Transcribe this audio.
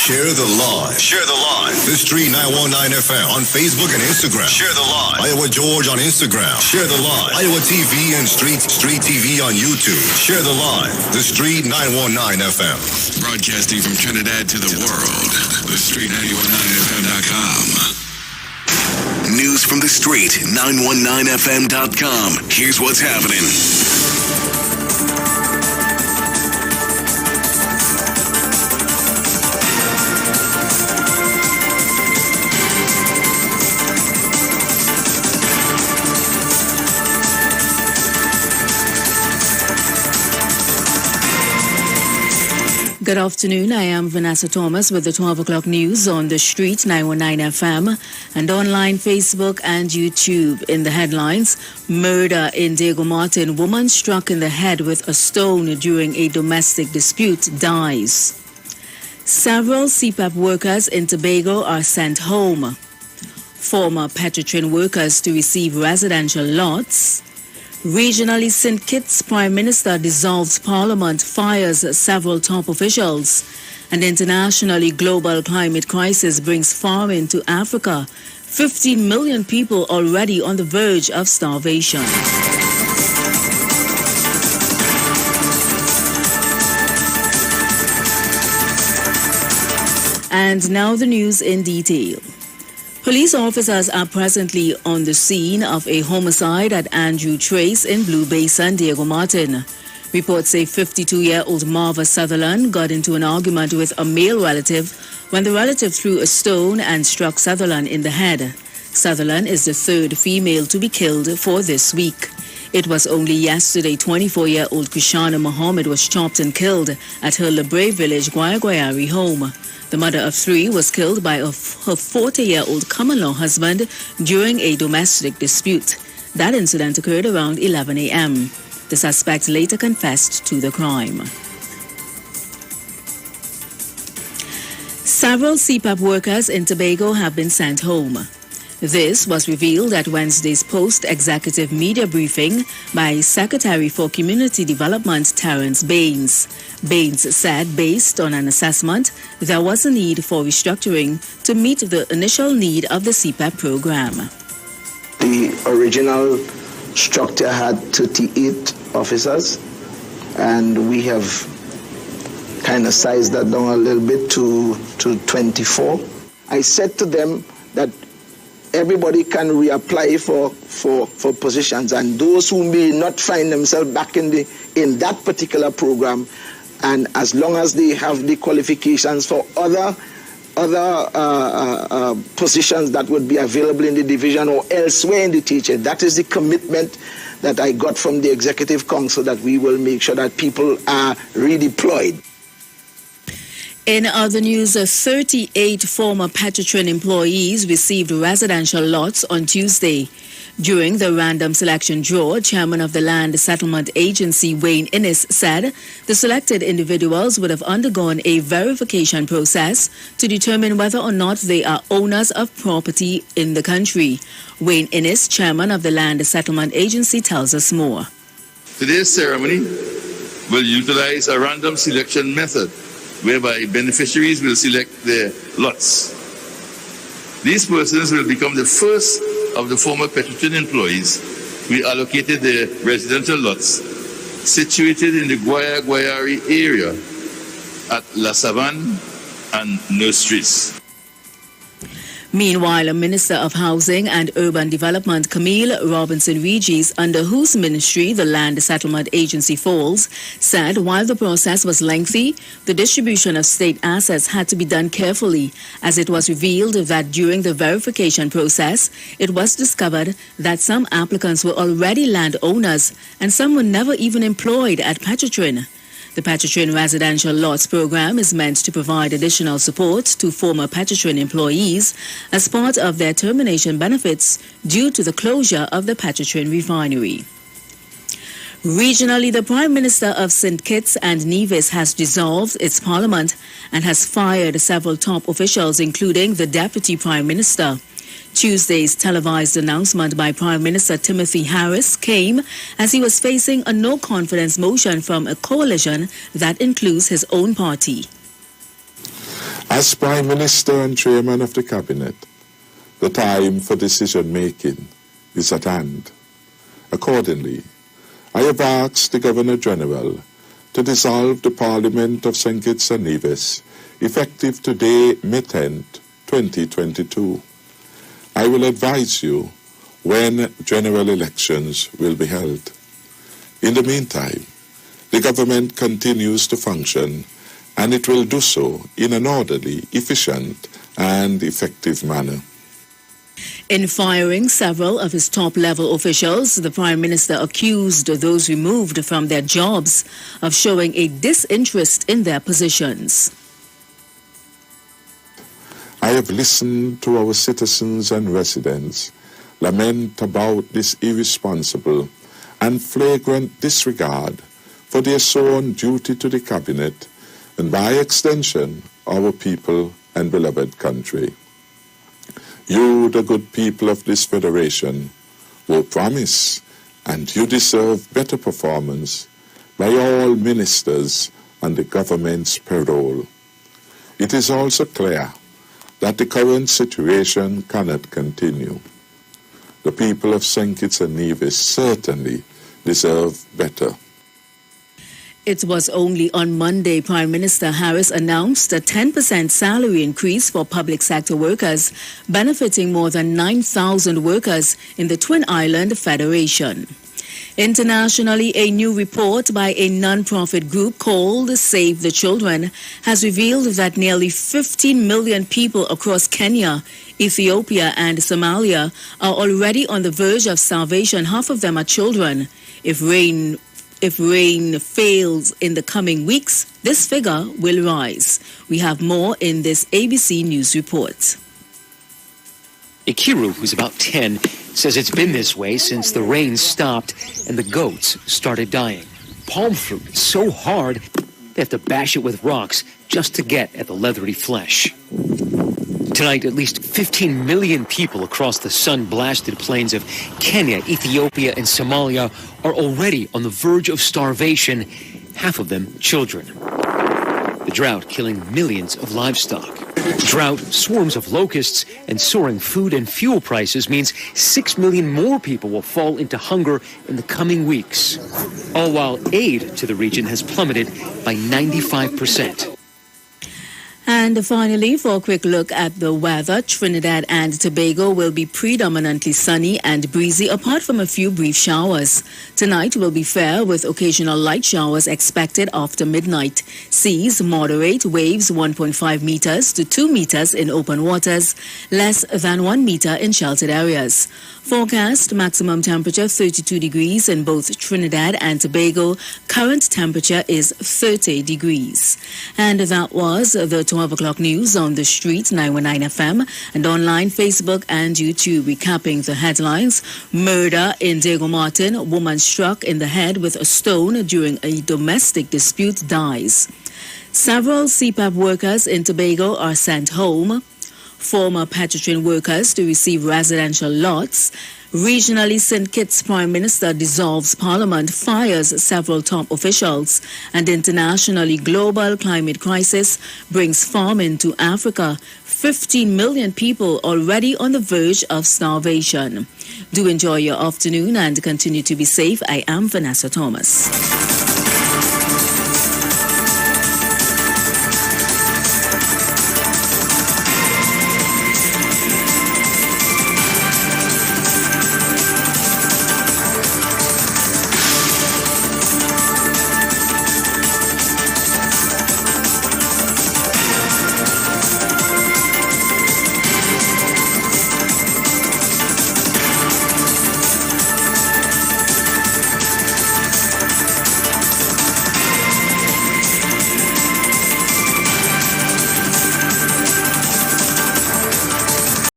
Share the live. Share the live. The Street 919 FM on Facebook and Instagram. Share the live. Iowa George on Instagram. Share the live. Iowa TV and Street TV on YouTube. Share the live. The Street 919 FM. Broadcasting from Trinidad to the world. The Street 919FM.com. News from the Street 919FM.com. Here's what's happening. Good afternoon. I am Vanessa Thomas with the 12 o'clock news on the Street 919 FM and online Facebook and YouTube. In the headlines, murder in Diego Martin. Woman struck in the head with a stone during a domestic dispute dies. Several CPAP workers in Tobago are sent home. Former Petrotrin workers to receive residential lots. Regionally, St. Kitts Prime Minister dissolves Parliament, fires several top officials. And internationally, global climate crisis brings famine to Africa. 15 million people already on the verge of starvation. And now the news in detail. Police officers are presently on the scene of a homicide at Andrew Trace in Blue Basin, Diego Martin. Reports say 52-year-old Marva Sutherland got into an argument with a male relative when the relative threw a stone and struck Sutherland in the head. Sutherland is the third female to be killed for this week. It was only yesterday 24-year-old Krishana Mohammed was chopped and killed at her Lebre village Guayari home. The mother of three was killed by her 40-year-old common-law husband during a domestic dispute. That incident occurred around 11 a.m. The suspect later confessed to the crime. Several CPAP workers in Tobago have been sent home. This was revealed at Wednesday's post-executive media briefing by Secretary for Community Development Terence Baines. Baines said based on an assessment, there was a need for restructuring to meet the initial need of the CPAP program. The original structure had 38 officers, and we have kind of sized that down a little bit to 24. I said to them that everybody can reapply for positions, and those who may not find themselves back in that particular program, and as long as they have the qualifications for other positions that would be available in the division or elsewhere in the teacher, that is the commitment that I got from the Executive Council, that we will make sure that people are redeployed. In other news, 38 former Petrotrin employees received residential lots on Tuesday. During the random selection draw, Chairman of the Land Settlement Agency, Wayne Innes, said the selected individuals would have undergone a verification process to determine whether or not they are owners of property in the country. Wayne Innes, Chairman of the Land Settlement Agency, tells us more. Today's ceremony will utilize a random selection method whereby beneficiaries will select their lots. These persons will become the first of the former Petrotrin employees we allocated their residential lots situated in the Guayari area at La Savane and Nurseries. Meanwhile, a Minister of Housing and Urban Development, Camille Robinson-Regis, under whose ministry the Land Settlement Agency falls, said while the process was lengthy, the distribution of state assets had to be done carefully, as it was revealed that during the verification process, it was discovered that some applicants were already landowners and some were never even employed at Petrotrin. The Petrotrin Residential Lots Program is meant to provide additional support to former Petrotrin employees as part of their termination benefits due to the closure of the Petrotrin refinery. Regionally, the Prime Minister of St. Kitts and Nevis has dissolved its parliament and has fired several top officials, including the Deputy Prime Minister. Tuesday's televised announcement by Prime Minister Timothy Harris came as he was facing a no-confidence motion from a coalition that includes his own party. As Prime Minister and Chairman of the Cabinet, the time for decision-making is at hand. Accordingly, I have asked the Governor-General to dissolve the Parliament of St. Kitts and Nevis, effective today, May 10th, 2022. I will advise you when general elections will be held. In the meantime, the government continues to function, and it will do so in an orderly, efficient, and effective manner. In firing several of his top-level officials, the Prime Minister accused those removed from their jobs of showing a disinterest in their positions. I have listened to our citizens and residents lament about this irresponsible and flagrant disregard for their sworn duty to the Cabinet and, by extension, our people and beloved country. You, the good people of this federation, will promise, and you deserve better performance by all ministers on the government's payroll. It is also clear that the current situation cannot continue. The people of St. Kitts and Nevis certainly deserve better. It was only on Monday Prime Minister Harris announced a 10% salary increase for public sector workers, benefiting more than 9,000 workers in the Twin Island Federation. Internationally, a new report by a non-profit group called Save the Children has revealed that nearly 15 million people across Kenya, Ethiopia and Somalia are already on the verge of starvation. Half of them are children. If rain fails in the coming weeks, this figure will rise. We have more in this ABC News report. Ikiru, who's about 10, says it's been this way since the rain stopped and the goats started dying. Palm fruit is so hard, they have to bash it with rocks just to get at the leathery flesh. Tonight, at least 15 million people across the sun-blasted plains of Kenya, Ethiopia, and Somalia are already on the verge of starvation, half of them children. The drought killing millions of livestock. Drought, swarms of locusts, and soaring food and fuel prices means 6 million more people will fall into hunger in the coming weeks. All while aid to the region has plummeted by 95%. And finally, for a quick look at the weather, Trinidad and Tobago will be predominantly sunny and breezy, apart from a few brief showers. Tonight will be fair, with occasional light showers expected after midnight. Seas moderate, waves 1.5 meters to 2 meters in open waters, less than 1 meter in sheltered areas. Forecast maximum temperature 32 degrees in both Trinidad and Tobago. Current temperature is 30 degrees. And that was the 12 o'clock news on the street, 919 FM, and online, Facebook and YouTube. Recapping the headlines: murder in Diego Martin, woman struck in the head with a stone during a domestic dispute dies. Several CPAP workers in Tobago are sent home. Former Petrotrin workers to receive residential lots. Regionally, St. Kitts Prime Minister dissolves Parliament, fires several top officials. And internationally, global climate crisis brings famine to Africa. 15 million people already on the verge of starvation. Do enjoy your afternoon and continue to be safe. I am Vanessa Thomas.